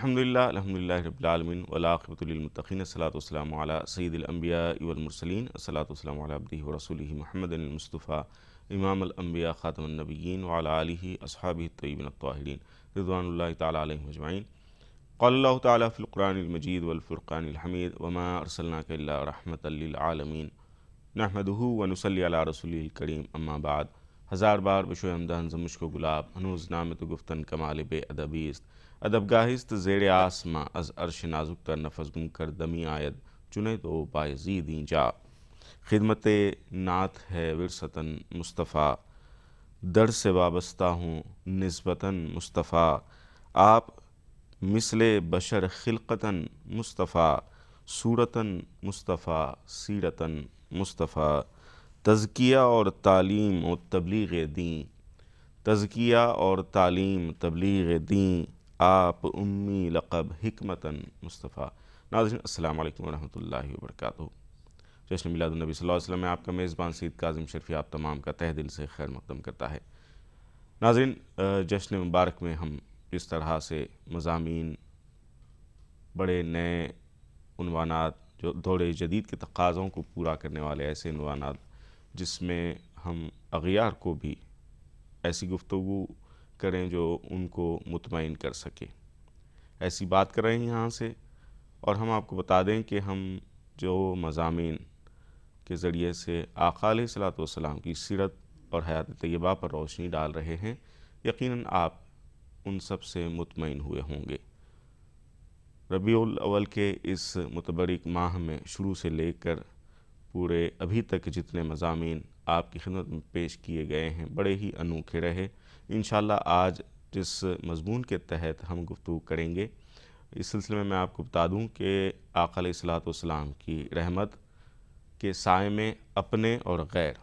الحمدللہ رب العالمین والعاقبۃ للمتقین الصلاۃ والسلام علی سید الانبیاء والمرسلین الصلاۃ والسلام علی عبدہ ورسولہ محمد المصطفیٰ امام الانبیاء خاتم النبیین وعلی آلہ اصحابہ الطیبین الطاہرین رضوان اللہ تعالی علیہم اجمعین۔ قال اللہ تعالی فی القرآن المجید والفرقان الحمید وما ارسلناک الا رحمۃ للعالمین نحمدہ ونصلی علی رسولہ الکریم اما بعد۔ ہزار بار بشو حمدان ز مشک و گلاب ہنوز نام تو گفتن کمال بے ادبی است ادب گاہست زیر آسماں از عرش نازک تر نفس گم کر دمی آید چنے تو بایزیدیں جا۔ خدمت نعت ہے ورثتاً مصطفیٰ در سے وابستہ ہوں نسبتاً مصطفیٰ آپ مثل بشر خلقتاً مصطفیٰ صورتاً مصطفیٰ سیرتاً مصطفیٰ تزکیہ اور تعلیم و تبلیغ دین تزکیہ اور تعلیم تبلیغ دین آپ امی لقب حکمتاً مصطفیٰ۔ ناظرین السلام علیکم ورحمۃ اللہ وبرکاتہ۔ جشن میلاد النبی صلی اللہ علیہ وسلم میں آپ کا میزبان سید کاظم شرفی آپ تمام کا تہ دل سے خیر مقدم کرتا ہے۔ ناظرین جشن مبارک میں ہم اس طرح سے مضامین بڑے نئے عنوانات جو دور جدید کے تقاضوں کو پورا کرنے والے ایسے عنوانات جس میں ہم اغیار کو بھی ایسی گفتگو کریں جو ان کو مطمئن کر سکے، ایسی بات کر رہے ہیں یہاں سے۔ اور ہم آپ کو بتا دیں کہ ہم جو مضامین کے ذریعے سے آقا علیہ الصلوۃ والسلام کی سیرت اور حیات طیبہ پر روشنی ڈال رہے ہیں، یقیناً آپ ان سب سے مطمئن ہوئے ہوں گے۔ ربیع الاول کے اس متبرک ماہ میں شروع سے لے کر پورے ابھی تک جتنے مضامین آپ کی خدمت میں پیش کیے گئے ہیں بڑے ہی انوکھے رہے۔ انشاءاللہ آج جس مضمون کے تحت ہم گفتگو کریں گے اس سلسلے میں آپ کو بتا دوں کہ آقا علیہ الصلوۃ والسلام کی رحمت کے سائے میں اپنے اور غیر،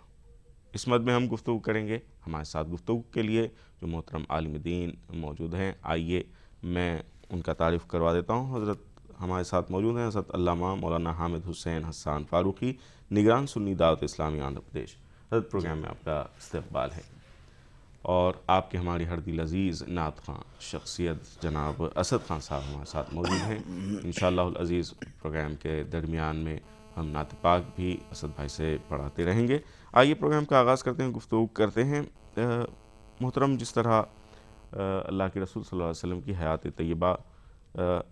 اس مد میں ہم گفتگو کریں گے۔ ہمارے ساتھ گفتگو کے لیے جو محترم عالم دین موجود ہیں، آئیے میں ان کا تعارف کروا دیتا ہوں۔ حضرت ہمارے ساتھ موجود ہیں حضرت علامہ مولانا حامد حسین حسان فاروقی، نگران سنی دعوت اسلامی آندھرا پردیش۔ حضرت پروگرام میں آپ کا استقبال ہے۔ اور آپ کے ہماری ہر دل عزیز نعت خواں شخصیت جناب اسد خان صاحب ہمارے ساتھ موجود ہیں۔ انشاءاللہ العزیز پروگرام کے درمیان میں ہم نعت پاک بھی اسد بھائی سے پڑھاتے رہیں گے۔ آئیے پروگرام کا آغاز کرتے ہیں، گفتگو کرتے ہیں۔ محترم، جس طرح اللہ کے رسول صلی اللہ علیہ وسلم کی حیات طیبہ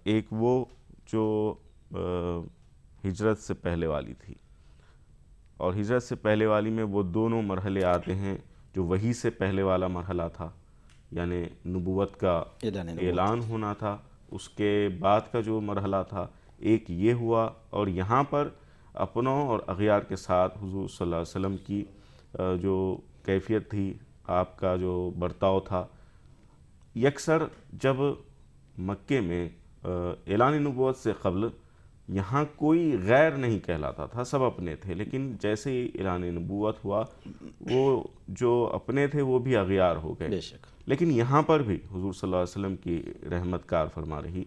ایک وہ جو ہجرت سے پہلے والی تھی، اور ہجرت سے پہلے والی میں وہ دونوں مرحلے آتے ہیں جو وحی سے پہلے والا مرحلہ تھا، یعنی نبوت کا اعلان ہونا تھا، اس کے بعد کا جو مرحلہ تھا ایک یہ ہوا، اور یہاں پر اپنوں اور اغیار کے ساتھ حضور صلی اللہ علیہ وسلم کی جو کیفیت تھی، آپ کا جو برتاؤ تھا، یکسر جب مکے میں اعلان نبوت سے قبل یہاں کوئی غیر نہیں کہلاتا تھا، سب اپنے تھے، لیکن جیسے ہی اعلان نبوت ہوا وہ جو اپنے تھے وہ بھی اغیار ہو گئے۔ بے شک۔ لیکن یہاں پر بھی حضور صلی اللہ علیہ وسلم کی رحمت کار فرما رہی۔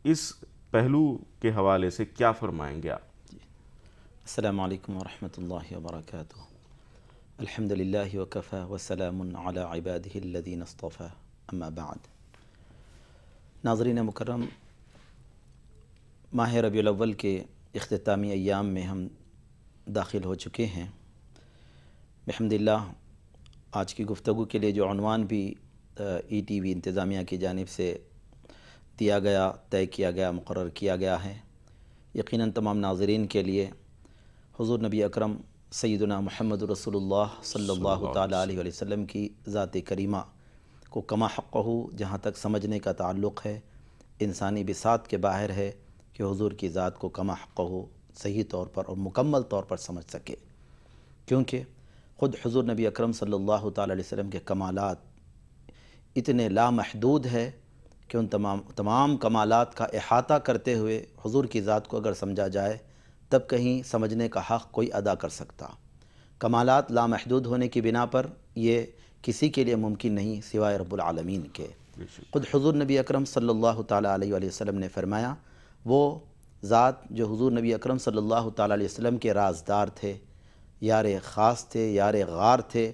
اس پہلو کے حوالے سے کیا فرمائیں گے آپ؟ السلام علیکم ورحمۃ اللہ وبرکاتہ۔ الحمدللہ وکفی وسلام علی عبادہ الذین اصطفی، اما بعد۔ ناظرین مکرم، ماہ ربیع الاول کے اختتامی ایام میں ہم داخل ہو چکے ہیں۔ الحمدللہ آج کی گفتگو کے لیے جو عنوان بھی ای ٹی وی انتظامیہ کی جانب سے دیا گیا، طے کیا گیا، مقرر کیا گیا ہے، یقیناً تمام ناظرین کے لیے حضور نبی اکرم سیدنا محمد رسول اللہ صلی اللہ تعالیٰ علیہ وسلم کی ذات کریمہ کو کما حقہ جہاں تک سمجھنے کا تعلق ہے، انسانی بساط کے باہر ہے کہ حضور کی ذات کو کما حقہ صحیح طور پر اور مکمل طور پر سمجھ سکے، کیونکہ خود حضور نبی اکرم صلی اللہ تعالیٰ علیہ وسلم کے کمالات اتنے لامحدود ہے کہ ان تمام کمالات کا احاطہ کرتے ہوئے حضور کی ذات کو اگر سمجھا جائے تب کہیں سمجھنے کا حق کوئی ادا کر سکتا۔ کمالات لامحدود ہونے کی بنا پر یہ کسی کے لیے ممکن نہیں سوائے رب العالمین کے۔ خود حضور نبی اکرم صلی اللہ تعالیٰ علیہ وسلم نے فرمایا، وہ ذات جو حضور نبی اکرم صلی اللہ تعالیٰ علیہ وسلم کے رازدار تھے، یار خاص تھے، یار غار تھے،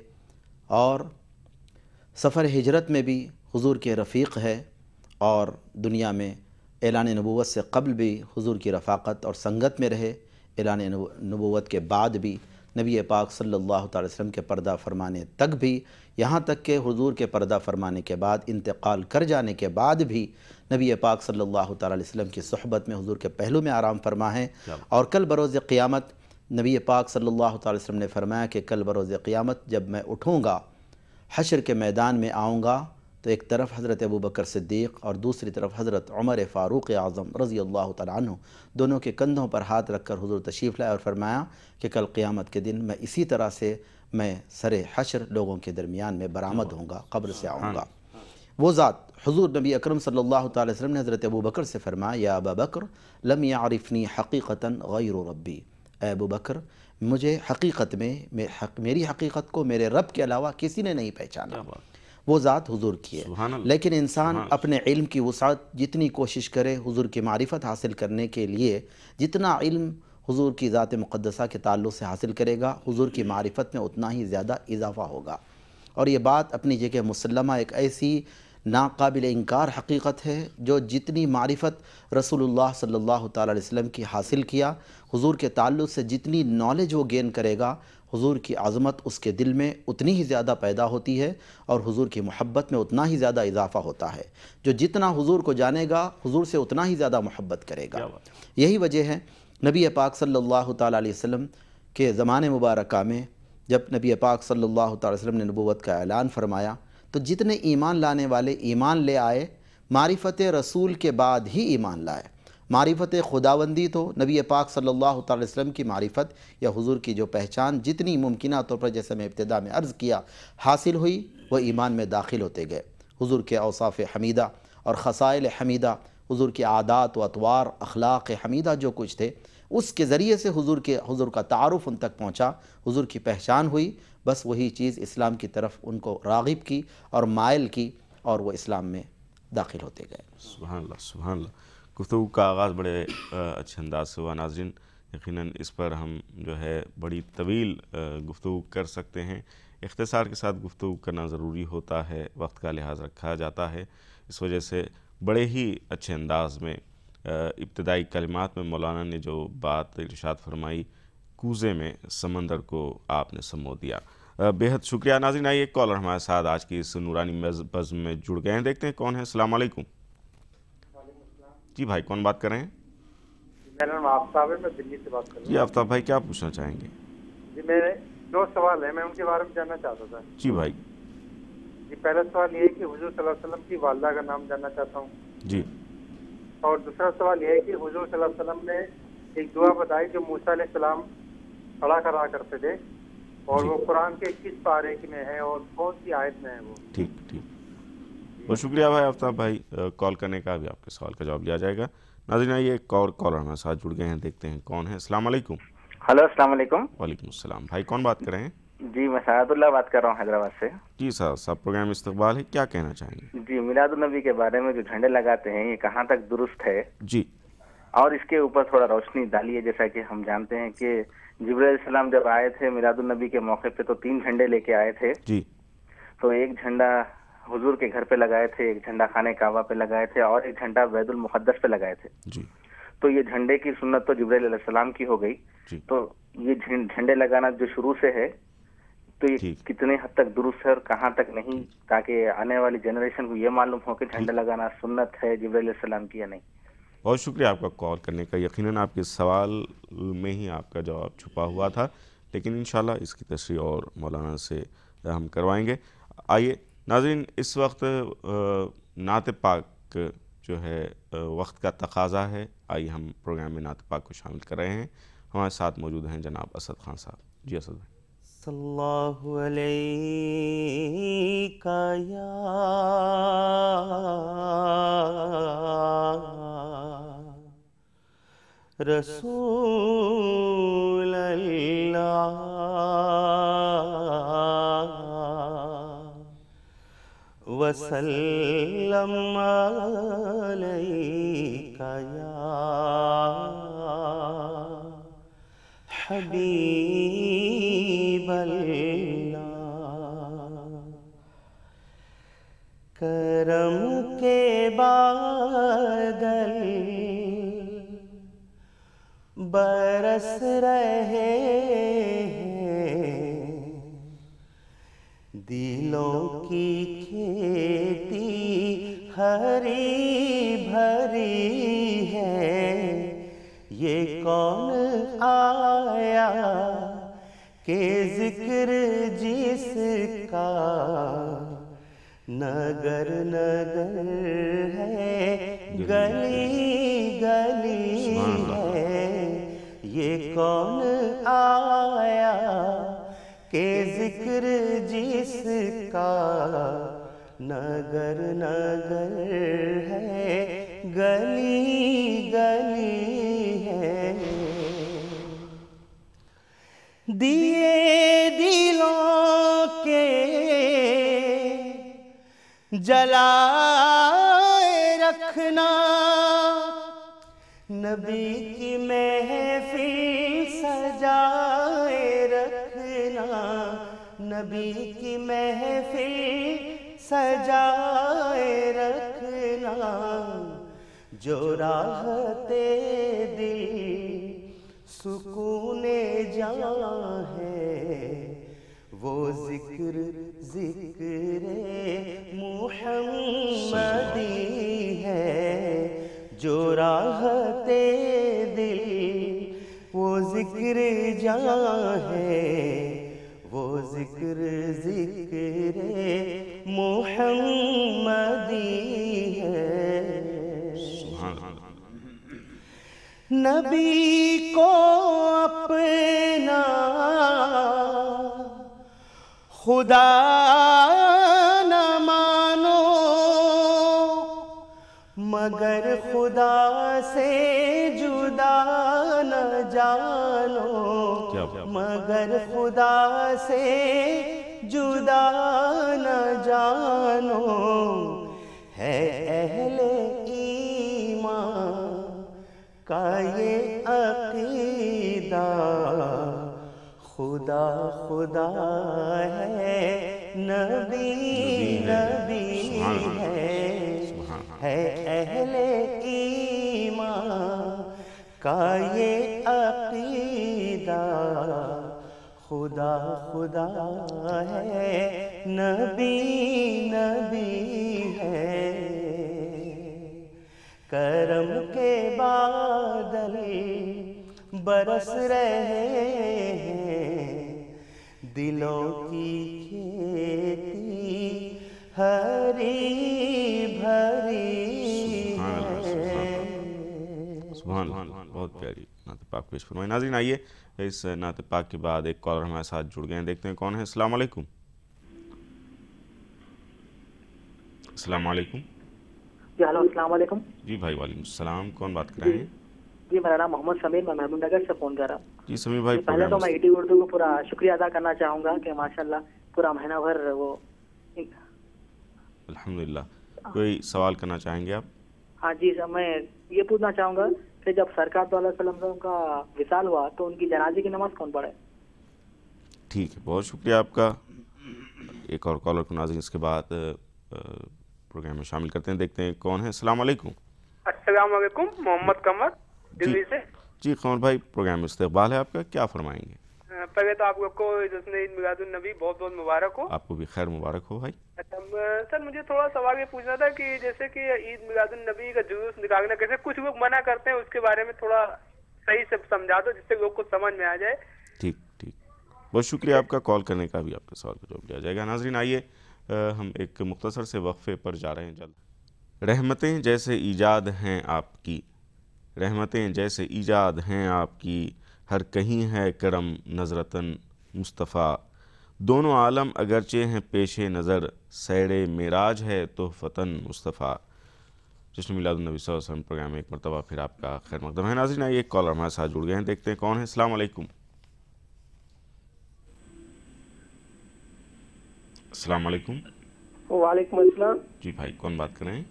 اور سفر ہجرت میں بھی حضور کے رفیق ہے، اور دنیا میں اعلان نبوت سے قبل بھی حضور کی رفاقت اور سنگت میں رہے، اعلان نبوت کے بعد بھی، نبی پاک صلی اللہ تعالی وسلم کے پردہ فرمانے تک بھی، یہاں تک کہ حضور کے پردہ فرمانے کے بعد انتقال کر جانے کے بعد بھی نبی پاک صلی اللہ تعالی وسلم کی صحبت میں حضور کے پہلو میں آرام فرما ہے۔ اور کل بروز قیامت نبی پاک صلی اللہ تعالی وسلم نے فرمایا کہ کل بروز قیامت جب میں اٹھوں گا، حشر کے میدان میں آؤں گا، تو ایک طرف حضرت ابوبکر صدیق اور دوسری طرف حضرت عمر فاروق اعظم رضی اللہ تعالیٰ عنہ، دونوں کے کندھوں پر ہاتھ رکھ کر حضور تشریف لائے اور فرمایا کہ کل قیامت کے دن میں اسی طرح سے میں سر حشر لوگوں کے درمیان میں برآمد ہوں گا، قبر سے آؤں گا۔ وہ ذات حضور نبی اکرم صلی اللہ تعالی وسلم نے حضرت ابوبکر سے فرمایا، یا ابا بکر لم یعرفنی حقیقتاً غیر ربی، اے ابو بکر مجھے حقیقت میں میری حقیقت کو میرے رب کے علاوہ کسی نے نہیں پہچانا۔ وہ ذات حضور کی ہے، لیکن انسان اپنے علم کی وسعت جتنی کوشش کرے حضور کی معرفت حاصل کرنے کے لیے، جتنا علم حضور کی ذات مقدسہ کے تعلق سے حاصل کرے گا، حضور کی معرفت میں اتنا ہی زیادہ اضافہ ہوگا۔ اور یہ بات اپنی جگہ مسلمہ ایک ایسی ناقابل انکار حقیقت ہے، جو جتنی معرفت رسول اللہ صلی اللہ تعالی علیہ وسلم کی حاصل کیا، حضور کے تعلق سے جتنی نالج وہ گین کرے گا، حضور کی عظمت اس کے دل میں اتنی ہی زیادہ پیدا ہوتی ہے اور حضور کی محبت میں اتنا ہی زیادہ اضافہ ہوتا ہے۔ جو جتنا حضور کو جانے گا، حضور سے اتنا ہی زیادہ محبت کرے گا۔ یہی وجہ ہے نبی پاک صلی اللہ تعالی علیہ وسلم کے زمانے مبارکہ میں جب نبی پاک صلی اللہ تعالی وسلم نے نبوت کا اعلان فرمایا، تو جتنے ایمان لانے والے ایمان لے آئے، معرفت رسول کے بعد ہی ایمان لائے۔ معرفت خداوندی تو نبی پاک صلی اللہ تعالی وسلم کی معرفت یا حضور کی جو پہچان جتنی ممکنہ طور پر، جیسے میں ابتدا میں عرض کیا، حاصل ہوئی، وہ ایمان میں داخل ہوتے گئے۔ حضور کے اوصاف حمیدہ اور خصائل حمیدہ، حضور کی عادات و اطوار، اخلاق حمیدہ جو کچھ تھے، اس کے ذریعے سے حضور کا تعارف ان تک پہنچا، حضور کی پہچان ہوئی۔ بس وہی چیز اسلام کی طرف ان کو راغب کی اور مائل کی، اور وہ اسلام میں داخل ہوتے گئے۔ سبحان اللہ، سبحان اللہ۔ گفتگو کا آغاز بڑے اچھے انداز سے ہوا ناظرین، یقیناً اس پر ہم جو ہے بڑی طویل گفتگو کر سکتے ہیں۔ اختصار کے ساتھ گفتگو کرنا ضروری ہوتا ہے، وقت کا لحاظ رکھا جاتا ہے، اس وجہ سے بڑے ہی اچھے انداز میں ابتدائی کلمات میں مولانا نے جو بات ارشاد فرمائی، کوزے میں سمندر کو آپ نے سمو دیا۔ بےحد شکریہ ناظرین۔ آئیے ایک کالر ہمارے ساتھ آج کی اس نورانی بزم میں جڑ گئے ہیں، دیکھتے ہیں کون ہے۔ السلام علیکم۔ جی بھائی، کون بات کر رہے ہیں؟ میرا نام آفتاب ہے، میں دلی سے بات کر رہا ہوں۔ جی آفتاب بھائی، کیا پوچھنا چاہیں گے؟ جی میرے دو سوال ہیں، میں ان کے بارے میں جاننا چاہتا تھا۔ جی بھائی۔ جی پہلا سوال یہ ہے کہ حضور صلی اللہ علیہ وسلم کی والدہ کا نام جاننا چاہتا ہوں۔ جی۔ اور دوسرا سوال یہ ہے کہ حضور صلی اللہ علیہ وسلم نے ایک دعا بتائی جو موسیٰ علیہ السلام پڑھا کرا کرتے تھے، اور وہ قرآن کے کس پارے میں ہے اور کون سی آیت میں ہے وہ؟ ٹھیک۔ بہت شکریہ بھائی آفتاب بھائی، کال کرنے کا بھی آپ کے سوال کا جواب لیا جائے گا۔ ناظرین آئیے ایک اور کالر ہمارے ساتھ جڑ گئے ہیں، دیکھتے ہیں کون ہے۔ السلام علیکم۔ ہلو، السلام علیکم۔ وعلیکم السلام۔ بھائی کون بات کر رہے ہیں؟ جی میں سعد اللہ بات کر رہا ہوں حیدرآباد سے۔ جی صاحب پروگرام استقبال ہے، کیا کہنا چاہیں گے؟ جی میلاد النبی کے بارے میں جو جھنڈے لگاتے ہیں، یہ کہاں تک درست ہے؟ جی۔ اور اس کے اوپر تھوڑا روشنی ڈالیے۔ جیسا کہ ہم جانتے ہیں کہ جبرائیل علیہ السلام جب آئے تھے میلاد النبی کے موقع پہ تو 3 جھنڈے لے کے آئے تھے۔ جی۔ تو ایک جھنڈا حضور کے گھر پہ لگائے تھے، ایک جھنڈا خانہ کعبہ پہ لگائے تھے، اور ایک جھنڈا بیت المقدس پہ لگائے تھے۔ جی۔ تو یہ جھنڈے کی سنت تو جبرائیل علیہ السلام کی ہو گئی۔ جی۔ تو یہ جھنڈے لگانا جو شروع سے ہے، تو یہ کتنے حد تک درست ہے اور کہاں تک نہیں، تاکہ آنے والی جنریشن کو یہ معلوم ہو کہ جھنڈا لگانا سنت ہے جبرائیل علیہ السلام کی یا نہیں۔ بہت شکریہ آپ کا کال کرنے کا۔ یقیناً آپ کے سوال میں ہی آپ کا جواب چھپا ہوا تھا، لیکن انشاءاللہ اس کی تشریح اور مولانا سے ہم کروائیں گے۔ آئیے ناظرین، اس وقت نعت پاک جو ہے وقت کا تقاضا ہے، آئیے ہم پروگرام میں نعت پاک کو شامل کر رہے ہیں۔ ہمارے ساتھ موجود ہیں جناب اسد خان صاحب۔ جی اسد بھائی۔ صلی اللہ علیہ یا رسول اللہ وسلم علیک یا حبیب اللہ۔ کرم کے بعد بادل برس رہے ہیں، دلوں کی کھیتی ہری بھری ہے، یہ کون آیا کہ ذکر جس کا نگر نگر ہے، گلی گلی ہے، یہ کون آیا کہ ذکر جس کا نگر نگر ہے، گلی گلی ہے۔ دیے دلوں کے جلائے رکھنا، نبی کی محفل سجائے رکھنا، نبی کی محفل سجائے رکھنا، جو راحت دل سکون جاں ہے، وہ ذکر ذکر محمدی ہے، جو راحت دل وہ ذکر جاں ہے، وہ ذکر ذکر محمدی ہے۔ نبی کو اپنا خدا نہ مانو، مگر خدا سے جدا نہ جانو، مگر خدا سے جدا نہ جانو، ہے اہل ایمان کا یہ عقیدہ، خدا خدا ہے، نبی نبی ہے اہل ایمان کا یہ عقیدہ، خدا خدا ہے، نبی نبی ہے۔ کرم کے بادل برس رہے ہیں، دلوں کی کھیتی ہری بھری ہے۔ سبحان اللہ، بہت پیاری نعت پاک پیش فرمائی۔ ناظرین آئیے اس نعت پاک کے بعد ایک کالر ہمارے ساتھ جڑ گئے ہیں، دیکھتے ہیں کون ہے۔ السلام علیکم۔ السلام علیکم۔ جی ہلو، السلام علیکم۔ جی بھائی وعلیکم السلام، کون بات کر رہے ہیں؟ جی میرا نام محمد سمیر، میں محمود نگر سے فون کر رہا ہوں۔ جی سمیر بھائی، پہلے تو میں ای ٹی وی اردو کو پورا شکریہ ادا کرنا چاہوں گا کہ ماشاءاللہ پورا مہینہ بھر وہ الحمدللہ۔ کوئی سوال کرنا چاہیں گے آپ؟ ہاں جی سر، میں یہ پوچھنا چاہوں گا کہ جب سرکار صلی اللہ علیہ وسلم سے ان کا وصال ہوا تو ان کی جنازے کی نماز کون پڑھے؟ ٹھیک ہے، بہت شکریہ آپ کا۔ ایک اور کالر کو ناظرین اس کے بعد پروگرام میں شامل کرتے ہیں، دیکھتے ہیں کون ہے۔ السلام علیکم۔ السلام علیکم، محمد قمر دلی سے۔ جی قمر بھائی، پروگرام میں استقبال ہے آپ کا، کیا فرمائیں گے؟ پہلے تو آپ لوگ کو جشن عید میلاد النبی بہت بہت مبارک ہو۔ آپ کو بھی خیر مبارک ہو بھائی۔ اچھا سر، مجھے تھوڑا سوال یہ پوچھنا تھا کہ جیسے کہ عید میلاد النبی کا جلوس نکالنا کیسے کچھ لوگ منع کرتے ہیں، اس کے بارے میں تھوڑا صحیح سے سمجھا دو جس سے لوگ کو سمجھ میں آ جائے۔ ٹھیک ٹھیک، بہت شکریہ آپ کا کال کرنے کا، بھی آپ کے سوال کا جواب دیا جائے گا۔ ناظرین آئیے ہم ایک مختصر سے وقفے پر جا رہے ہیں جلد۔ رحمتیں جیسے ایجاد ہیں آپ کی، رحمتیں جیسے ایجاد ہیں آپ کی، ہر کہیں ہے کرم نظرتاً مصطفیٰ، دونوں عالم اگرچہ ہیں پیش نظر، سیر معراج ہے تحفتاً مصطفیٰ۔ جشن میلاد النبی صلی اللہ علیہ وسلم پروگرام میں ایک مرتبہ پھر آپ کا خیر مقدم ہے۔ ناظرین آئیے ایک کالر ہمارے ساتھ جڑ گئے ہیں، دیکھتے ہیں کون ہے۔ السلام علیکم۔ السلام علیکم۔ وعلیکم السلام۔ جی بھائی، کون بات کر رہے ہیں؟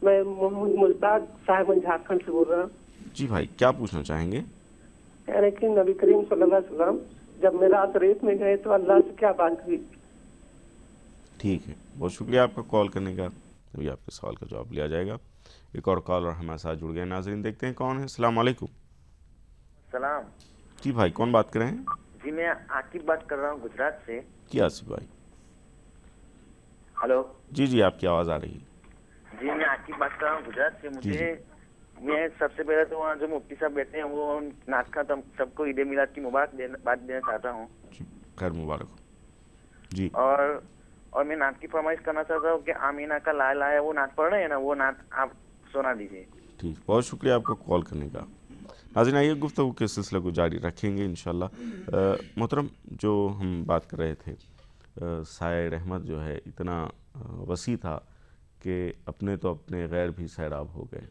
میں محمود ملتاج صاحب جھارکھنڈ سے بول رہا ہوں۔ جی بھائی، کیا پوچھنا چاہیں گے؟ کہہ رہے کہ نبی کریم صلی اللہ علیہ وسلم جب معراج ریت میں گئے تو اللہ سے کیا بات ہوئی؟ ٹھیک ہے، بہت شکریہ آپ کا کال کرنے کا، ابھی آپ کے سوال کا جواب لیا جائے گا۔ ایک اور کالر ہمارے ساتھ جڑ گئے. ناظرین دیکھتے ہیں کون ہے. السلام علیکم. سلام جی بھائی کون بات کر رہے ہیں؟ جی میں عاقب بات کر رہا ہوں گجرات سے. کیا آصف بھائی؟ ہلو جی جی آپ کی آواز آ رہی ہے. جی میں عاقب بات کر رہا ہوں گجرات سے. مجھے میں سب سے پہلے تو وہاں جو مفتی صاحب بیٹھے ہیں وہ نعت خواں سب کو عید میلاد کی مبارک دینا چاہتا ہوں. خیر مبارک ہو. جی اور میں نعت کی فرمائش کرنا چاہتا ہوں کہ آمینہ کا لا لا ہے وہ نعت پڑھ رہے ہیں نا, وہ نعت آپ سنا دیجیے. ٹھیک, بہت شکریہ آپ کو کال کرنے کا. ناظرین آئیے گفتگو کے سلسلے کو جاری رکھیں گے انشاءاللہ. محترم جو ہم بات کر رہے تھے, سایہ رحمت جو ہے اتنا وسیع تھا کہ اپنے تو اپنے غیر بھی سیراب ہو گئے.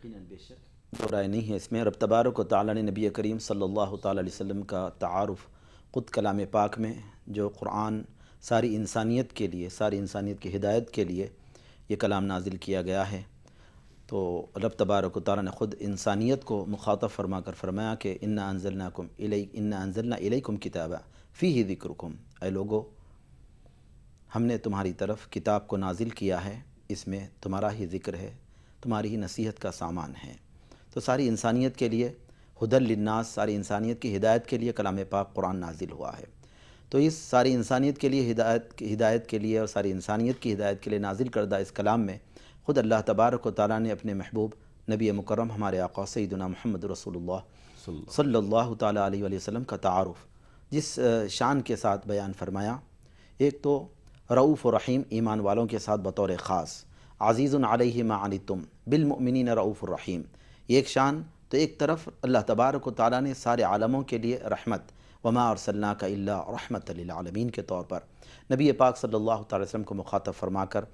دو رائے نہیں ہے اس میں. رب تبارک و تعالیٰ نے نبی کریم صلی اللہ تعالیٰ علیہ وسلم کا تعارف خود کلام پاک میں, جو قرآن ساری انسانیت کے لیے, ساری انسانیت کی ہدایت کے لیے یہ کلام نازل کیا گیا ہے, تو رب تبارک و تعالیٰ نے خود انسانیت کو مخاطب فرما کر فرمایا کہ انا انزلنا الیکم کتابا فیہ ذکرکم, اے لوگو ہم نے تمہاری طرف کتاب کو نازل کیا ہے, اس میں تمہارا ہی ذکر ہے, تمہاری ہی نصیحت کا سامان ہے. تو ساری انسانیت کے لیے ہدی للناس, ساری انسانیت کی ہدایت کے لیے کلام پاک قرآن نازل ہوا ہے. تو اس ساری انسانیت کے لیے ہدایت کے لیے اور ساری انسانیت کی ہدایت کے لیے نازل کردہ اس کلام میں خود اللہ تبارک و تعالیٰ نے اپنے محبوب نبی مکرم ہمارے آقا سیدنا محمد رسول اللہ صلی اللہ تعالیٰ علیہ وآلہ وسلم کا تعارف جس شان کے ساتھ بیان فرمایا. ایک تو رؤوف و رحیم ایمان والوں کے ساتھ بطور خاص, عزیز علیہ ما عنتم بالمؤمنین رؤوف الرحیم, ایک شان. تو ایک طرف اللہ تبارک و تعالیٰ نے سارے عالموں کے لیے رحمت, وما ارسلناک الا رحمت للعالمین کے طور پر نبی پاک صلی اللہ تعالی وسلم کو مخاطب فرما کر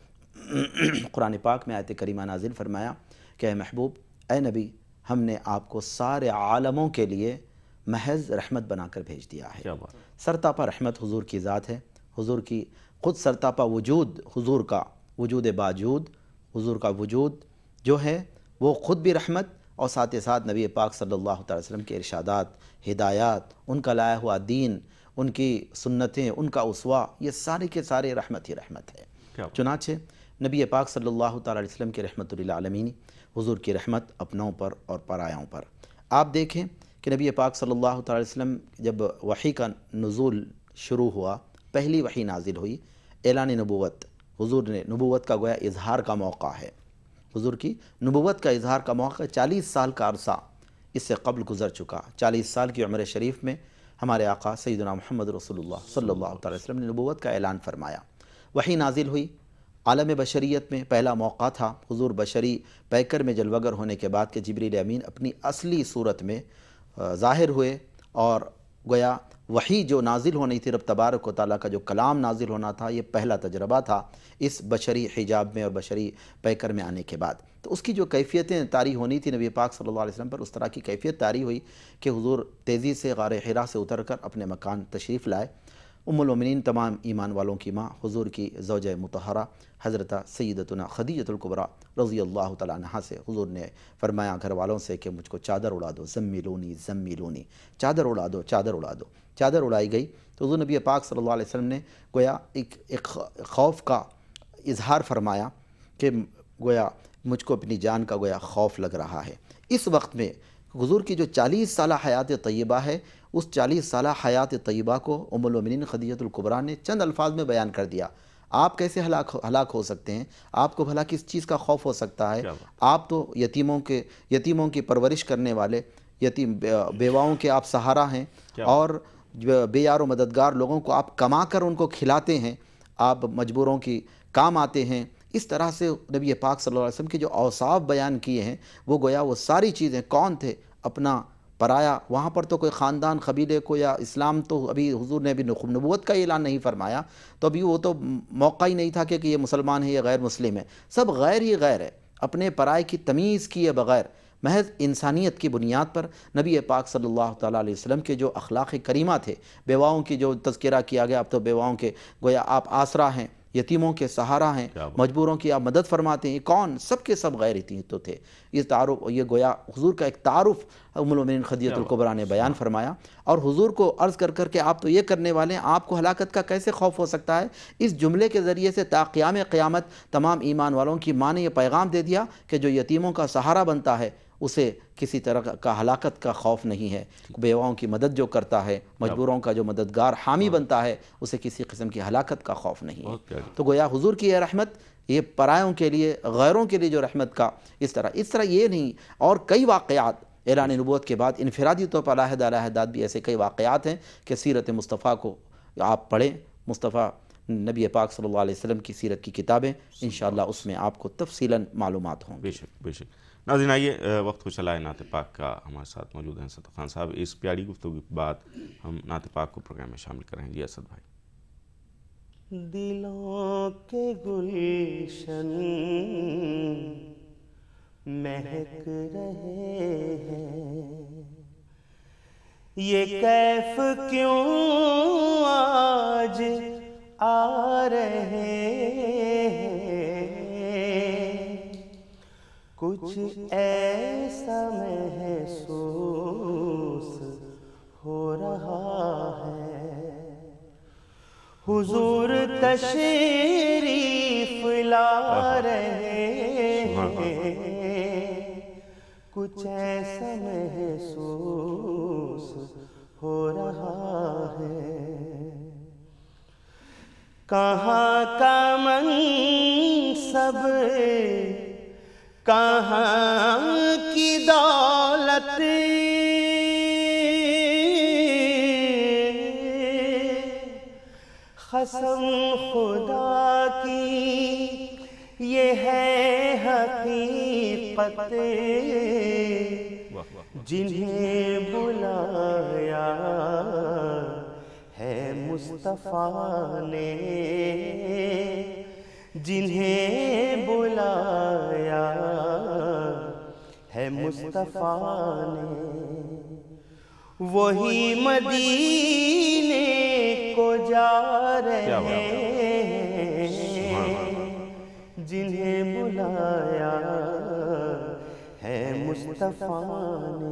قرآن پاک میں آیت کریمہ نازل فرمایا کہ اے محبوب, اے نبی, ہم نے آپ کو سارے عالموں کے لیے محض رحمت بنا کر بھیج دیا ہے. سرتاپا رحمت حضور کی ذات ہے, حضور کی خود سرتاپا وجود, حضور کا وجود باجود, حضور کا وجود جو ہے وہ خود بھی رحمت, اور ساتھ ساتھ نبی پاک صلی اللہ تعالی وسلم کے ارشادات, ہدایات, ان کا لایا ہوا دین, ان کی سنتیں, ان کا اسوہ, یہ سارے کے سارے رحمت ہی رحمت ہے. چنانچہ نبی پاک صلی اللہ تعالی علیہ وسلم کے رحمت للعالمین, حضور کی رحمت اپنوں پر اور پرایوں پر. آپ دیکھیں کہ نبی پاک صلی اللہ تعالی علیہ وسلم جب وحی کا نزول شروع ہوا, پہلی وحی نازل ہوئی, اعلان نبوت, حضور نے نبوت کا گویا اظہار کا موقع ہے, حضور کی نبوت کا اظہار کا موقع 40 سال کا عرصہ اس سے قبل گزر چکا. 40 سال کی عمر شریف میں ہمارے آقا سیدنا محمد رسول اللہ صلی اللہ تعالی وسلم نے نبوت کا اعلان فرمایا. وحی نازل ہوئی, عالم بشریت میں پہلا موقع تھا. حضور بشری پیکر میں جلوگر ہونے کے بعد کہ جبریل امین اپنی اصلی صورت میں ظاہر ہوئے, اور گویا وحی جو نازل ہونی تھی, رب تبارک و تعالیٰ کا جو کلام نازل ہونا تھا, یہ پہلا تجربہ تھا اس بشری حجاب میں اور بشری پیکر میں آنے کے بعد. تو اس کی جو کیفیتیں طاری ہونی تھی نبی پاک صلی اللہ علیہ وسلم پر, اس طرح کی کیفیت طاری ہوئی کہ حضور تیزی سے غار حرا سے اتر کر اپنے مکان تشریف لائے. ام المؤمنین, تمام ایمان والوں کی ماں, حضور کی زوجہ مطہرہ حضرت سیدتنا خدیجۃ الکبریٰ رضی اللہ تعالیٰ عنہا سے حضور نے فرمایا گھر والوں سے کہ مجھ کو چادر اڑا دو, زمیلونی زمیلونی, چادر اڑا دو, چادر اڑا دو. چادر اڑائی گئی تو حضور نبی پاک صلی اللہ علیہ وسلم نے گویا ایک خوف کا اظہار فرمایا کہ گویا مجھ کو اپنی جان کا گویا خوف لگ رہا ہے. اس وقت میں حضور کی جو 40 سالہ حیات طیبہ ہے, اس 40 سالہ حیات طیبہ کو ام المؤمنین خدیجۃ الکبریٰ نے چند الفاظ میں بیان کر دیا. آپ کیسے ہلاک ہو سکتے ہیں, آپ کو بھلا کس چیز کا خوف ہو سکتا ہے, آپ تو یتیموں کی پرورش کرنے والے, یتیم بیواؤں کے آپ سہارا ہیں, اور بے یار و مددگار لوگوں کو آپ کما کر ان کو کھلاتے ہیں, آپ مجبوروں کی کام آتے ہیں. اس طرح سے نبی پاک صلی اللہ علیہ وسلم کے جو اوصاف بیان کیے ہیں وہ گویا وہ ساری چیزیں, کون تھے, اپنا پرایا, وہاں پر تو کوئی خاندان قبیلے کو یا اسلام تو ابھی حضور نے ابھی نبوت کا اعلان نہیں فرمایا, تو ابھی وہ تو موقع ہی نہیں تھا کہ یہ مسلمان ہے یہ غیر مسلم ہے, سب غیر ہی غیر ہے, اپنے پرائے کی تمیز کیے بغیر محض انسانیت کی بنیاد پر نبی پاک صلی اللہ تعالیٰ علیہ وسلم کے جو اخلاق کریمہ تھے, بیواؤں کی جو تذکرہ کیا گیا, اب تو بیواؤں کے گویا آپ آسرا ہیں, یتیموں کے سہارا ہیں، مجبوروں کی آپ مدد فرماتے ہیں، کون؟ سب کے سب غیر یتیم تو تھے. یہ تعارف، یہ گویا حضور کا ایک تعارف ام المؤمنین خدیجہ الکبریٰ نے بیان فرمایا. اور حضور کو عرض کر کر کے آپ تو یہ کرنے والے ہیں، آپ کو ہلاکت کا کیسے خوف ہو سکتا ہے؟ اس جملے کے ذریعے سے تا قیام قیامت تمام ایمان والوں کی ماں نے یہ پیغام دے دیا کہ جو یتیموں کا سہارا بنتا ہے اسے کسی طرح کا ہلاکت کا خوف نہیں ہے. بیواؤں کی مدد جو کرتا ہے، مجبوروں کا جو مددگار حامی بنتا ہے، اسے کسی قسم کی ہلاکت کا خوف نہیں ہے. تو گویا حضور کی یہ رحمت، یہ پرایوں کے لیے، غیروں کے لیے جو رحمت کا اس طرح یہ نہیں. اور کئی واقعات اعلان نبوت کے بعد انفرادی طور پر علیحدہ بھی ایسے کئی واقعات ہیں کہ سیرت مصطفیٰ کو آپ پڑھیں، مصطفیٰ نبی پاک صلی اللہ علیہ وسلم کی سیرت کی کتابیں، انشاءاللہ اس میں آپ کو تفصیلاً معلومات ہوں. بے شک بے شک. ناظرین آئیے وقت کو چلائے نعت پاک کا. ہمارے ساتھ موجود ہیں اسد خان صاحب. اس پیاری گفتگو کے بعد ہم نعت پاک کو پروگرام میں شامل کریں. جی اسد بھائی. دلوں کے گلشن مہک رہے ہیں، یہ کیف کیوں آج آ رہے ہیں، کچھ ایسا محسوس ہو رہا ہے، حضور تشریف لا رہے ہیں، کچھ ایسا محسوس ہو رہا ہے. کہاں کا منصب، کہاں کی دولت، قسم خدا کی یہ ہے حقیقت، جنہیں بلایا ہے مصطفیٰ نے، جنہیں بلایا ہے مصطفیٰ نے، وہی مدینے کو جا رہے ہیں، جنہیں بلایا ہے مصطفیٰ نے.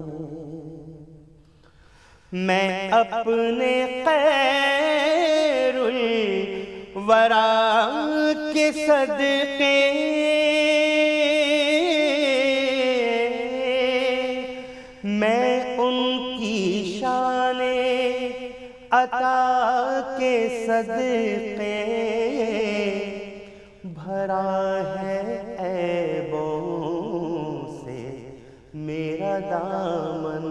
میں اپنے خیر الورا کے صدقے میں ان کی شان عطا کے صدقے بھرا ہے عیبوں سے میرا دامن،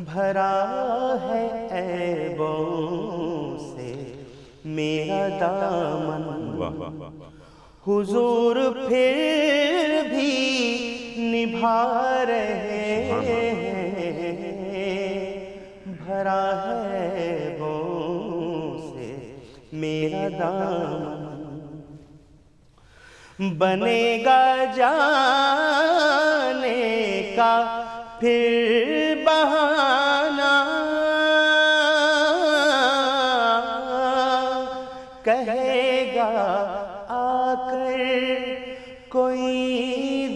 بھرا ہے عیبوں سے میرا دامن. حضور پھر بھی نبھا رہے ہیں، بھرا ہے عیبوں سے میرا دامن. بنے گا جانے کا پھر بہانہ، کہے گا آ کر کوئی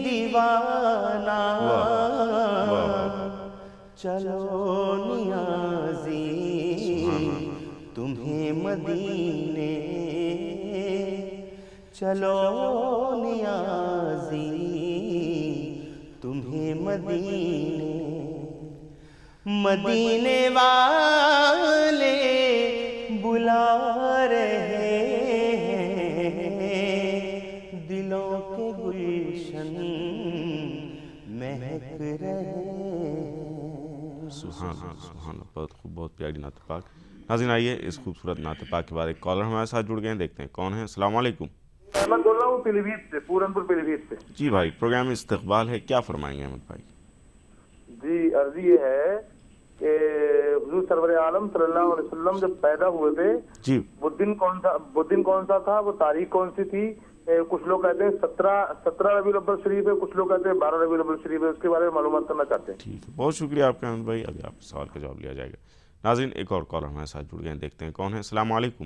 دیوانہ، چلو نیازی تمہیں مدینے، چلو نیازی تمہیں مدینے، مدینے والے بلا رہے ہیں، دلوں کے گلشن مہک رہے. سبحان اللہ سبحان اللہ. بہت خوب، بہت پیاری نعت پاک. ناظرین آئیے اس خوبصورت نعت پاک کے بعد ایک کالر ہمارے ساتھ جڑ گئے ہیں، دیکھتے ہیں کون ہیں. السلام علیکم. احمد بول رہا ہوں پیلی بھیت سے، پورنپور پیلی بھیت سے. جی بھائی، پروگرام میں استقبال ہے، کیا فرمائیں گے احمد بھائی؟ جی عرض یہ ہے کہ حضور سرور عالم صلی اللہ علیہ وسلم جب پیدا ہوئے تھے جی وہ دن کون سا تھا، وہ تاریخ کون سی تھی؟ کچھ لوگ کہتے ہیں 17 ربیع الاول شریف ہے، کچھ لوگ کہتے ہیں 12 ربیع الاول شریف ہے. اس کے بارے میں معلومات کرنا چاہتے ہیں. ٹھیک ہے، بہت شکریہ آپ کا احمد بھائی. ابھی آپ کے سوال کا جواب لیا جائے گا. ناظرین ایک اور کالر ہمارے ساتھ جڑ گئے ہیں، دیکھتے ہیں کون ہے. السلام علیکم.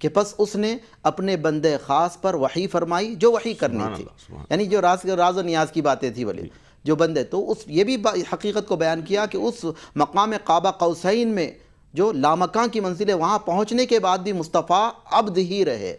کہ پس اس نے اپنے بندے خاص پر وحی فرمائی جو وحی کرنی تھی، یعنی جو راز و نیاز کی باتیں تھی ولی جو بندے، تو اس یہ بھی حقیقت کو بیان کیا کہ اس مقام قاب قوسین میں جو لامکان کی منزل ہے وہاں پہنچنے کے بعد بھی مصطفیٰ عبد ہی رہے،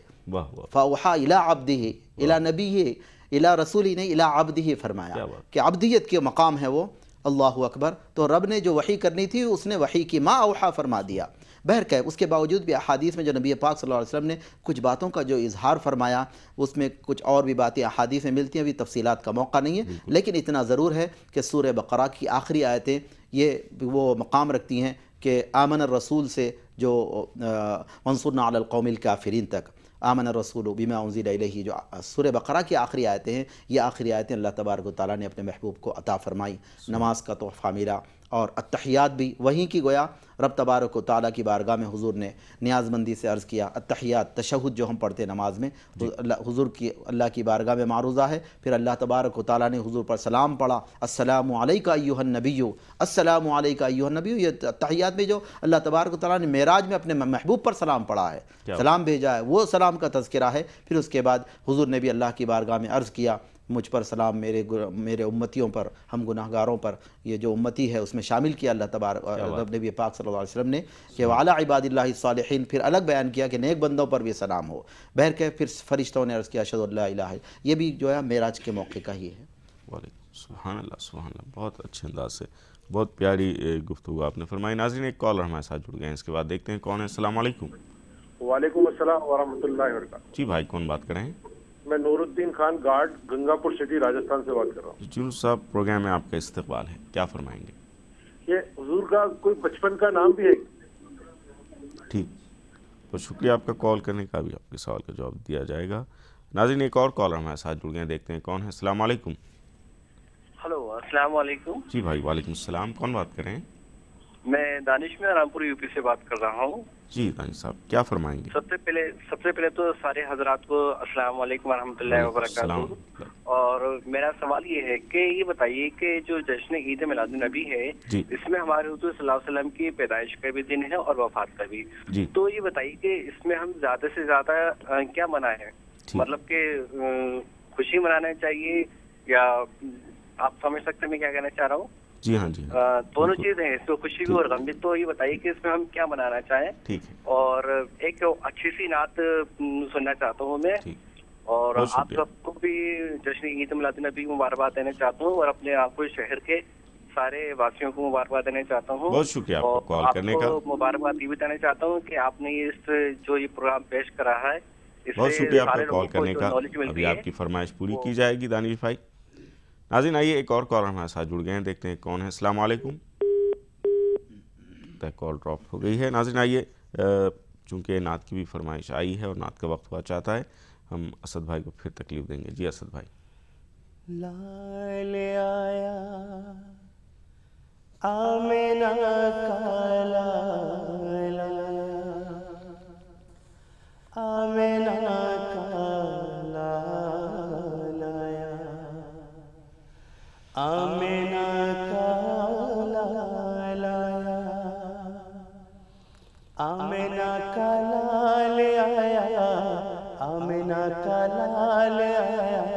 فاوحا الی عبدہ الی نبیہ الی رسولہ نے الی عبدہ فرمایا کہ عبدیت کے مقام ہے وہ، اللہ اکبر۔ تو رب نے جو وحی کرنی تھی اس نے وحی کی ما اوحا فرما دیا۔ بہرکیف اس کے باوجود بھی احادیث میں جو نبی پاک صلی اللہ علیہ وسلم نے کچھ باتوں کا جو اظہار فرمایا، اس میں کچھ اور بھی باتیں احادیث میں ملتی ہیں، ابھی تفصیلات کا موقع نہیں ہے، لیکن اتنا ضرور ہے کہ سورہ بقرہ کی آخری آیتیں یہ وہ مقام رکھتی ہیں کہ آمن الرسول سے جو وانصرنا علی القوم الکافرین تک، آمن الرسول بما انزل الیہ، جو سورہ بقرہ کی آخری آیتیں ہیں، یہ آخری آیتیں اللہ تبارک و تعالیٰ نے اپنے محبوب کو عطا فرمائی، نماز کا تحفہ ملا، اور التحیات بھی وہیں کی گویا رب تبارک و تعالیٰ کی بارگاہ میں حضور نے نیاز مندی سے عرض کیا، التحیات تشہد جو ہم پڑھتے نماز میں حضور کی اللہ کی بارگاہ میں معروضہ ہے، پھر اللہ تبارک و تعالیٰ نے حضور پر سلام پڑھا، السلام علیکہ ایہا النبی، السلام علیکہ ایہا النبی، یہ تحیات میں جو اللہ تبارک و تعالیٰ نے معراج میں اپنے محبوب پر سلام پڑھا ہے، سلام بھیجا ہے، وہ سلام کا تذکرہ ہے۔ پھر اس کے بعد حضور نے بھی اللہ کی بارگاہ میں عرض کیا، مجھ پر سلام، میرے امتیوں پر، ہم گناہ گاروں پر، یہ جو امتی ہے اس میں شامل کیا اللہ تبارک نبی پاک صلی اللہ علیہ وسلم نے کہ وعلی عباد اللہ الصالحین، پھر الگ بیان کیا کہ نیک بندوں پر بھی سلام ہو۔ بہرکیف پھر فرشتوں نے عرض کیا اشہد ان لا الہ الا، یہ بھی جو ہے معراج کے موقع کا ہی ہے۔ سبحان اللہ سبحان اللہ، بہت اچھے انداز سے بہت پیاری گفتگو آپ نے فرمائی۔ ناظرین ایک کالر ہمارے ساتھ جڑ گئے ہیں، اس کے بعد دیکھتے ہیں کون ہے۔ السلام علیکم۔ وعلیکم السلام ورحمۃ اللہ وبرکاتہ۔ جی بھائی کون بات کر رہے ہیں؟ میں نور الدین خان گارڈ گنگا پور سٹی راجستھان سے بات کر رہا ہوں۔ جنوب صاحب پروگرام میں آپ کا استقبال ہے، کیا فرمائیں گے؟ یہ حضور کا کوئی بچپن کا نام بھی ہے؟ ٹھیک، بہت شکریہ آپ کا کال کرنے کا، بھی آپ کے سوال کا جواب دیا جائے گا۔ ناظرین ایک اور کالر ہمارے ساتھ جڑ گئے ہیں، دیکھتے ہیں کون ہے۔ السلام علیکم۔ ہلو السلام علیکم۔ جی بھائی وعلیکم السلام، کون بات کر رہے ہیں؟ میں دانش میں رامپور یو پی سے بات کر رہا ہوں۔ جی دانش صاحب کیا فرمائیں گے؟ سب سے پہلے تو سارے حضرات کو السلام علیکم ورحمۃ اللہ وبرکاتہ۔ اور میرا سوال یہ ہے کہ یہ بتائیے کہ جو جشن عید میلاد النبی ہے اس میں ہمارے حضور صلی اللہ علیہ وسلم کی پیدائش کا بھی دن ہے اور وفات کا بھی، تو یہ بتائیے کہ اس میں ہم زیادہ سے زیادہ کیا منائیں، مطلب کہ خوشی منانا چاہیے یا آپ سمجھ سکتے ہیں میں کیا کہنا چاہ رہا ہوں؟ جی ہاں جی دونوں چیزیں ہیں، اس میں خوشی بھی اور غم بھی، تو یہ بتائیے کہ اس میں ہم کیا منانا چاہیں۔ ٹھیک ہے، اور ایک اچھی سی نعت سننا چاہتا ہوں میں، اور آپ سب کو بھی جشن عید میلاد النبی مبارکباد دینا چاہتا ہوں، اور اپنے آپ کو شہر کے سارے واسیوں کو مبارکباد دینا چاہتا ہوں۔ بہت شکریہ آپ کو کال کرنے کا، مبارکباد یہ بھی دینا چاہتا ہوں کہ آپ نے اس جو یہ پروگرام پیش کرا ہے، بہت شکریہ آپ کا کال کرنے کا، ابھی آپ کی فرمائش پوری کی جائے گی دانش بھائی۔ ناظرین آئیے ایک اور کالر ہمارے ساتھ جڑ گئے ہیں، دیکھتے ہیں کون ہے۔ السلام علیکم۔ کال ڈراپ ہو گئی ہے۔ ناظرین آئیے، چونکہ نعت کی بھی فرمائش آئی ہے اور نعت کا وقت ہوا چاہتا ہے، ہم اسد بھائی کو پھر تکلیف دیں گے۔ جی اسد بھائی۔ لال آیا آمینہ کا لال آیا، آمینہ کا لال آیا، آمینہ کا لال آیا، آمینہ کا لال آیا، آمینہ کا لال آیا،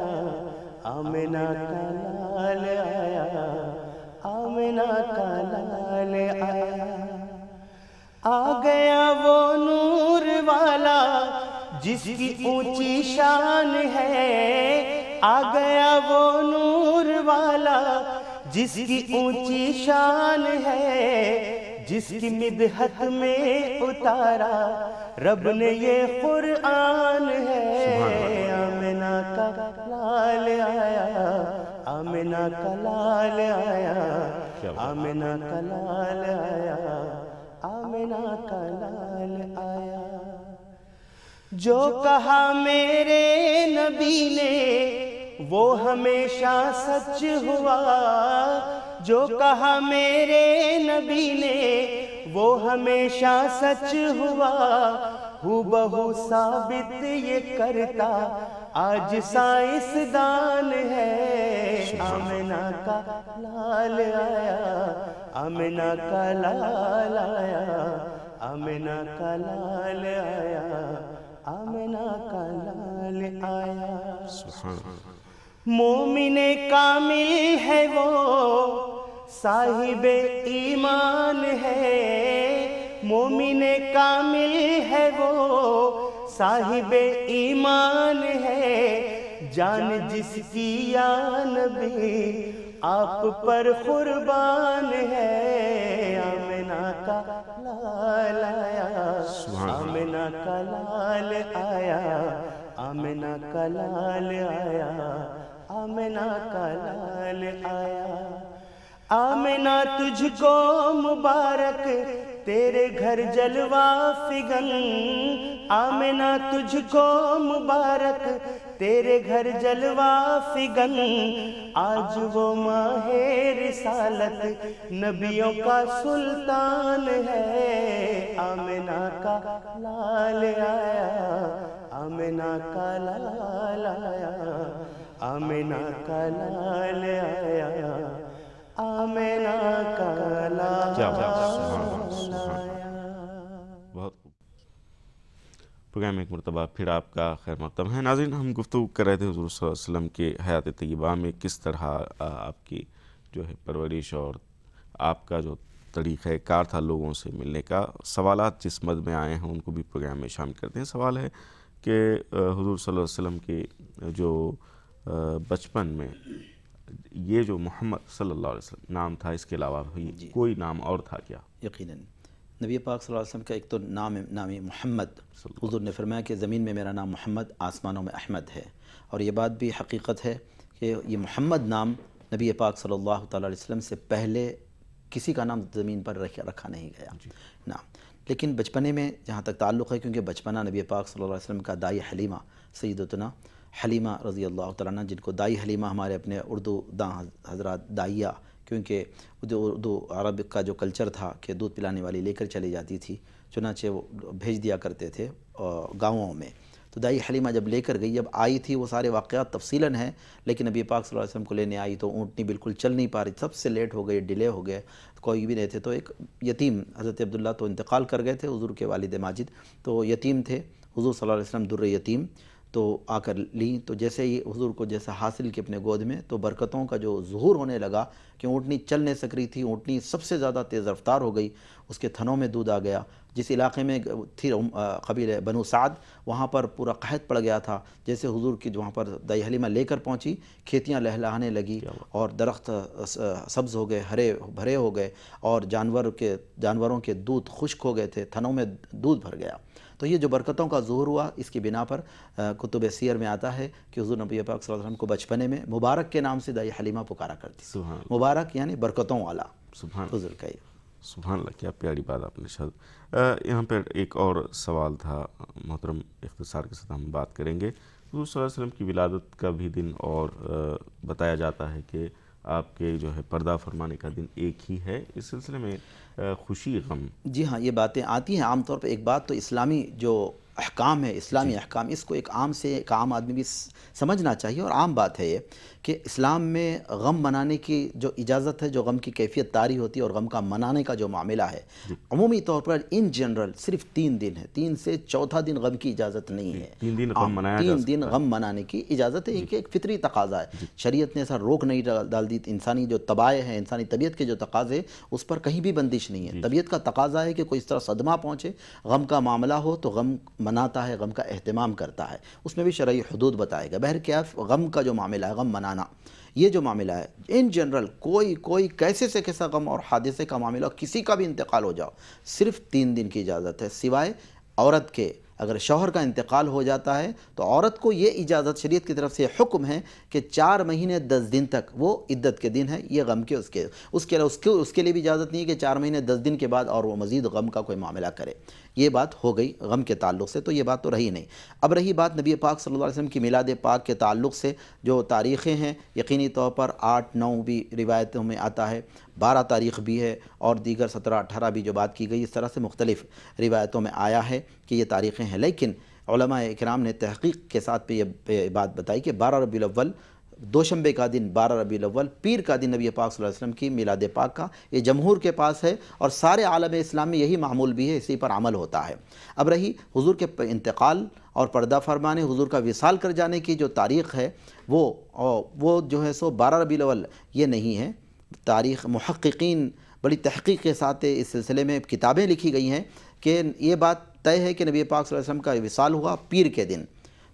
آمینہ کا لال آیا، آمینہ کا لال آیا، آ گیا وہ نور والا جس کی اونچی شان ہے، آ گیا وہ نور والا جس کی اونچی شان ہے، جس کی مدحت میں اتارا رب نے یہ قرآن ہے، آمینہ کا لال آیا، آمینہ کا لال آیا، آمینہ کا لال آیا، آمینہ کا لال آیا۔ جو کہا میرے نبی نے وہ ہمیشہ سچ ہوا، جو کہا میرے نبی نے وہ ہمیشہ سچ ہوا، ہو بہو ثابت یہ کرتا آج سائنس دان ہے، آمینہ کا لال آیا، آمینہ کا لال آیا، آمنہ کا لال آیا، آمنہ کا لال آیا۔ مومن کامل ہے وہ، صاحب ایمان ہے، مومن کامل ہے وہ، صاحب ایمان ہے، جان جس کی یا نبی آپ پر قربان ہے۔ آمنہ کا لال آیا، آمنہ کا لال آیا، آمنہ کا لال آیا، آمنہ کا لال آیا۔ آمنہ تجھ کو مبارک تیرے گھر جلوہ فگن، آمنہ تجھ کو مبارک تیرے گھر جلوہ فگن، آج وہ ماہ رسالت نبیوں کا سلطان ہے۔ آمنہ کا لال آیا، آمنہ کا لال آیا، آمنہ کا لال آیا، آمنہ کا لال آیا۔ بہت خوب۔ پروگرام ایک مرتبہ پھر آپ کا خیر مقدم ہے۔ ناظرین، ہم گفتگو کر رہے تھے حضور صلی اللہ علیہ وسلم کے حیات طیبہ میں کس طرح آپ کی جو ہے پرورش اور آپ کا جو طریقہ کار تھا لوگوں سے ملنے کا۔ سوالات جس مد میں آئے ہیں ان کو بھی پروگرام میں شامل کرتے ہیں۔ سوال ہے کہ حضور صلی اللہ علیہ وسلم کے جو بچپن میں یہ جو محمد صلی اللہ علیہ وسلم نام تھا، اس کے علاوہ کوئی نام اور تھا کیا؟ یقیناً نبی پاک صلی اللہ علیہ وسلم کا ایک تو نام محمد، حضور نے فرمایا کہ زمین میں میرا نام محمد، آسمانوں میں احمد ہے، اور یہ بات بھی حقیقت ہے کہ یہ محمد نام نبی پاک صلی اللہ تعالیٰ علیہ وسلم سے پہلے کسی کا نام زمین پر رکھا نہیں گیا نام۔ لیکن بچپنے میں جہاں تک تعلق ہے، کیونکہ بچپنا نبی پاک صلی اللہ علیہ وسلم کا دائی حلیمہ سیدتنا حلیمہ رضی اللہ تعالیٰ عنہ، جن کو دائی حلیمہ ہمارے اپنے اردو داں حضرات دائیہ، کیونکہ اردو عرب کا جو کلچر تھا کہ دودھ پلانے والی لے کر چلی جاتی تھی، چنانچہ وہ بھیج دیا کرتے تھے گاؤں میں۔ تو دائی حلیمہ جب لے کر گئی، جب آئی تھی، وہ سارے واقعات تفصیلاً ہیں، لیکن نبی پاک صلی اللہ علیہ وسلم کو لینے آئی تو اونٹنی بالکل چل نہیں پا رہی، سب سے لیٹ ہو گئے، ڈیلے ہو گئے، کوئی بھی نہیں تھے۔ تو ایک یتیم حضرت عبداللہ تو انتقال کر گئے تھے، حضور کے والد ماجد تو یتیم تھے، حضور صلی اللہ علیہ وسلم در یتیم تو آ کر لیں۔ تو جیسے ہی حضور کو جیسا حاصل کی اپنے گود میں، تو برکتوں کا جو ظہور ہونے لگا کہ اونٹنی چل نہیں سک رہی تھی، اونٹنی سب سے زیادہ تیز رفتار ہو گئی، اس کے تھنوں میں دودھ آ گیا۔ جس علاقے میں تھی قبیلہ بنو سعد، وہاں پر پورا قحط پڑ گیا تھا۔ جیسے حضور کی وہاں پر دائی حلیمہ لے کر پہنچی، کھیتیاں لہلہانے لگی اور درخت سبز ہو گئے، ہرے بھرے ہو گئے، اور جانوروں کے دودھ خشک ہو گئے تھے، تھنوں میں دودھ بھر گیا۔ تو یہ جو برکتوں کا ظہور ہوا، اس کی بنا پر کتب سیر میں آتا ہے کہ حضور نبی پاک صلی اللہ علیہ وسلم کو بچپنے میں مبارک کے نام سے دائی حلیمہ پکارا کرتی تھی۔ مبارک یعنی برکتوں والا حضور کا۔ سبحان اللہ، کیا پیاری بات آپ نے شاید۔ یہاں پر ایک اور سوال تھا محترم، اختصار کے ساتھ ہم بات کریں گے۔ حضور صلی اللہ علیہ وسلم کی ولادت کا بھی دن اور بتایا جاتا ہے کہ آپ کے جو ہے پردہ فرمانے کا دن ایک ہی ہے، اس سلسلے میں خوشی غم؟ جی ہاں، یہ باتیں آتی ہیں عام طور پہ۔ ایک بات تو اسلامی جو احکام ہے، اسلامی احکام، اس کو ایک عام آدمی بھی سمجھنا چاہیے، اور عام بات ہے یہ کہ اسلام میں غم منانے کی جو اجازت ہے، جو غم کی کیفیت طاری ہوتی ہے اور غم کا منانے کا جو معاملہ ہے، عمومی طور پر ان جنرل صرف 3 دن ہے، 3 سے چوتھا دن غم کی اجازت نہیں ہے۔ 3 دن غم منانے کی اجازت ہے، ایک فطری تقاضا ہے، شریعت نے ایسا روک نہیں ڈال دی۔ انسانی جو طبائع ہے، انسانی طبیعت کے جو تقاضے، اس پر کہیں بھی بندش نہیں ہے۔ طبیعت کا تقاضا ہے کہ کوئی اس طرح صدمہ پہنچے، غم کا معاملہ ہو تو غم مناتا ہے، غم کا اہتمام کرتا ہے، اس میں بھی شرعی حدود بتائے گا۔ بہرکیف غم کا جو معاملہ ہے، غم منانا، یہ جو معاملہ ہے ان جنرل، کوئی کیسے سے کیسا غم اور حادثے کا معاملہ، کسی کا بھی انتقال ہو جاؤ، صرف 3 دن کی اجازت ہے، سوائے عورت کے۔ اگر شوہر کا انتقال ہو جاتا ہے تو عورت کو یہ اجازت، شریعت کی طرف سے حکم ہے کہ 4 مہینے 10 دن تک وہ عدت کے دن ہے، یہ غم کے اس کے لیے بھی اجازت نہیں ہے کہ 4 مہینے 10 دن کے بعد اور وہ مزید غم کا کوئی معاملہ کرے۔ یہ بات ہو گئی غم کے تعلق سے، تو یہ بات تو رہی نہیں۔ اب رہی بات نبی پاک صلی اللہ علیہ وسلم کی میلاد پاک کے تعلق سے، جو تاریخیں ہیں یقینی طور پر 8، 9 بھی روایتوں میں آتا ہے، 12 تاریخ بھی ہے، اور دیگر 17، 18 بھی جو بات کی گئی، اس طرح سے مختلف روایتوں میں آیا ہے کہ یہ تاریخیں ہیں۔ لیکن علماء اکرام نے تحقیق کے ساتھ پہ یہ بات بتائی کہ 12 ربیع الاول دوشنبے کا دن 12 ربیع الاول، پیر کا دن نبی پاک صلی اللہ علیہ وسلم کی میلاد پاک کا، یہ جمہور کے پاس ہے اور سارے عالم اسلام میں یہی معمول بھی ہے، اسی پر عمل ہوتا ہے۔ اب رہی حضور کے انتقال اور پردہ فرمانے، حضور کا وصال کر جانے کی جو تاریخ ہے وہ جو ہے سو 12 ربیع الاول یہ نہیں ہے۔ تاریخ محققین بڑی تحقیق کے ساتھ اس سلسلے میں کتابیں لکھی گئی ہیں کہ یہ بات طے ہے کہ نبی پاک صلی اللہ علیہ وسلم کا وصال ہوا پیر کے دن،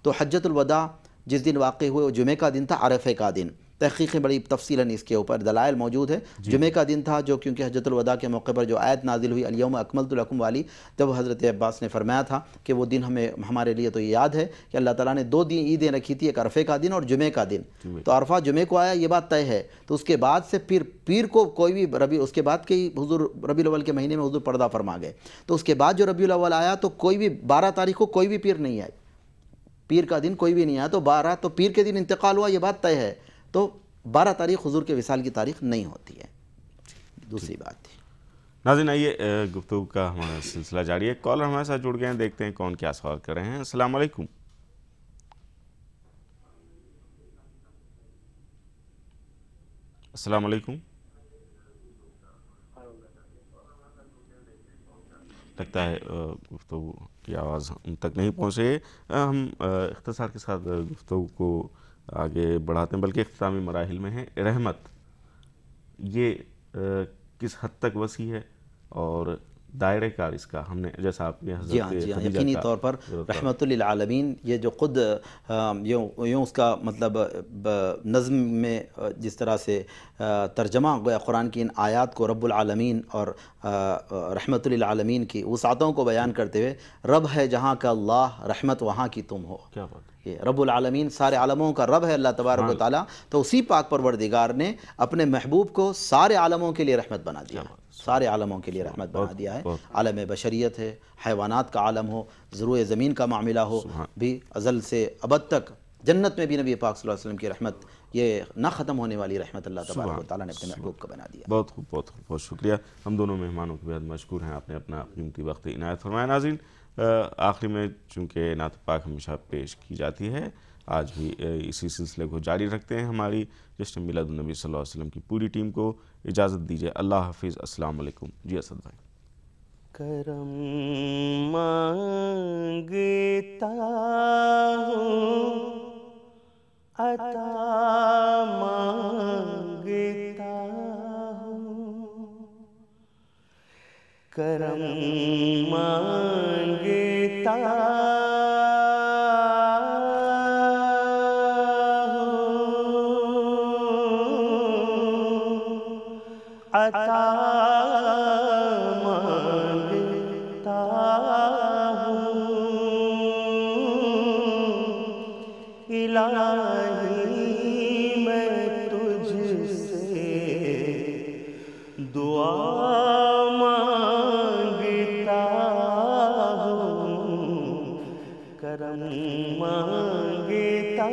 تو حجۃ الوداع جس دن واقع ہوئے وہ جمعہ کا دن تھا، عرفے کا دن۔ تحقیقیں بڑی تفصیلاً اس کے اوپر دلائل موجود ہے۔ جمعہ کا دن تھا جو کیونکہ حجۃ الوداع کے موقع پر جو آیت نازل ہوئی الیوم اکملت لکم والی، جب حضرت عباس نے فرمایا تھا کہ وہ دن ہمارے لیے تو یہ یاد ہے کہ اللہ تعالیٰ نے 2 دن عیدیں رکھی تھی، ایک عرفے کا دن اور جمعہ کا دن، تو عرفہ جمعہ کو آیا، یہ بات طے ہے۔ تو اس کے بعد سے پیر کو کوئی بھی اس کے بعد کے حضور ربیع الاول کے مہینے میں حضور پردہ فرما گئے، تو اس کے بعد جو ربیع الاول آیا تو کوئی بھی 12 تاریخ کو کوئی بھی پیر نہیں آئی، پیر کا دن کوئی بھی نہیں آیا، تو 12 تو پیر کے دن انتقال ہوا، یہ بات طے ہے، تو 12 تاریخ حضور کے وصال کی تاریخ نہیں ہوتی ہے۔ دوسری بات تھی۔ ناظرین آئیے گفتگو کا ہمارا سلسلہ جاری ہے، کالر ہمارے ساتھ جڑ گئے ہیں، دیکھتے ہیں کون کیا سوال کر رہے ہیں۔ السلام علیکم۔ السلام علیکم۔ لگتا ہے گفتگو کی آواز ان تک نہیں پہنچ رہی ہے۔ ہم اختصار کے ساتھ گفتگو کو آگے بڑھاتے ہیں، بلکہ اختتامی مراحل میں ہیں۔ رحمت یہ کس حد تک وسیع ہے اور دائرہ کار اس کا، ہم نے جیسا آپ نے جی ہاں یقینی طور پر رحمت للعالمین، یہ جو خود یوں اس کا مطلب نظم میں جس طرح سے ترجمہ گویا قرآن کی ان آیات کو رب العالمین اور رحمت للعالمین کی وسعتوں کو بیان کرتے ہوئے، رب ہے جہاں کا اللہ، رحمت وہاں کی تم ہو۔ کیا بات ہے! یہ رب العالمین سارے عالموں کا رب ہے اللہ تبارک و تعالیٰ، تو اسی پاک پروردگار نے اپنے محبوب کو سارے عالموں کے لیے رحمت بنا دیا ہے، سارے عالموں کے لیے رحمت بنا دیا ہے۔ عالم بشریت ہے، حیوانات کا عالم ہو، ضروع زمین کا معاملہ ہو، بھی ازل سے ابد تک جنت میں بھی نبی پاک صلی اللہ علیہ وسلم کی رحمت، یہ نہ ختم ہونے والی رحمت اللہ تبارک و تعالیٰ نے اپنے محبوب کو بنا دیا۔ بہت خوب، بہت خوب، بہت شکریہ۔ ہم دونوں مہمانوں کے بہت مشکور ہیں، آپ نے اپنا قیمتی وقت عنایت فرمایا۔ ناظرین آخری میں چونکہ نعت پاک ہمیشہ پیش کی جاتی ہے، آج بھی اسی سلسلے کو جاری رکھتے ہیں۔ ہماری جشن میلاد النبی صلی اللہ علیہ وسلم کی پوری ٹیم کو اجازت دیجیے۔ اللہ حافظ، السلام علیکم۔ جی اسد بھائی۔ کرم مانگتا ہوں، عطا مانگتا ہوں، کرم مانگتا عطا مانگتا ہوں، الہی میں تجھ سے دعا مانگتا ہوں، کرم مانگتا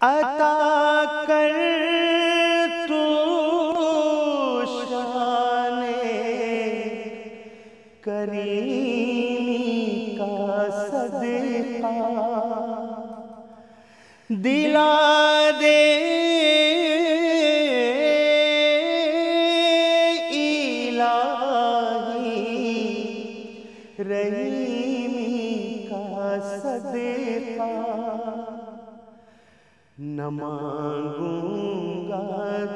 عطا کر تو شان کریمی کا صدقہ دلا دے الہی، رحیمی کا صدقہ نہ مانگوں گا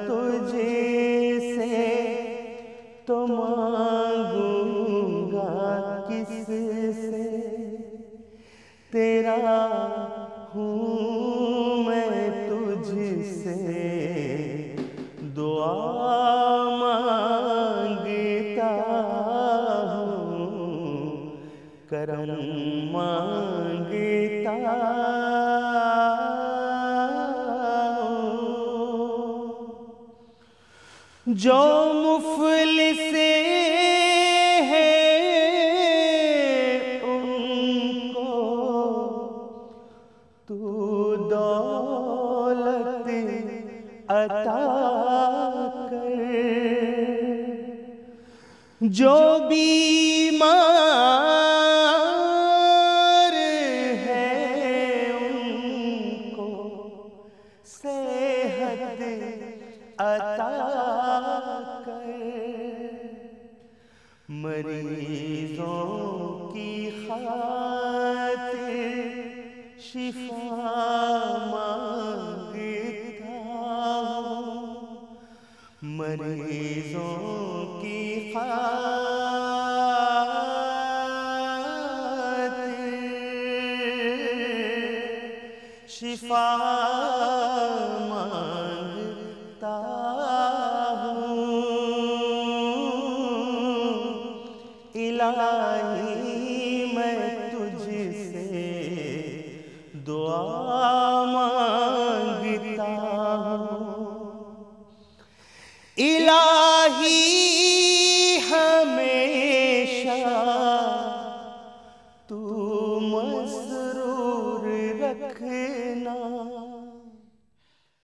تجھے سے تو مانگوں گا کس سے، تیرا ہوں میں تجھ سے دعا مانگتا ہوں، کرم مانگتا جو مفلس ہیں ان کو تو دولت عطا کر، جو بیمار عطا کر، مریضوں کی خاطر شفا مانگتا ہوں، مریضوں کی خاطر شفا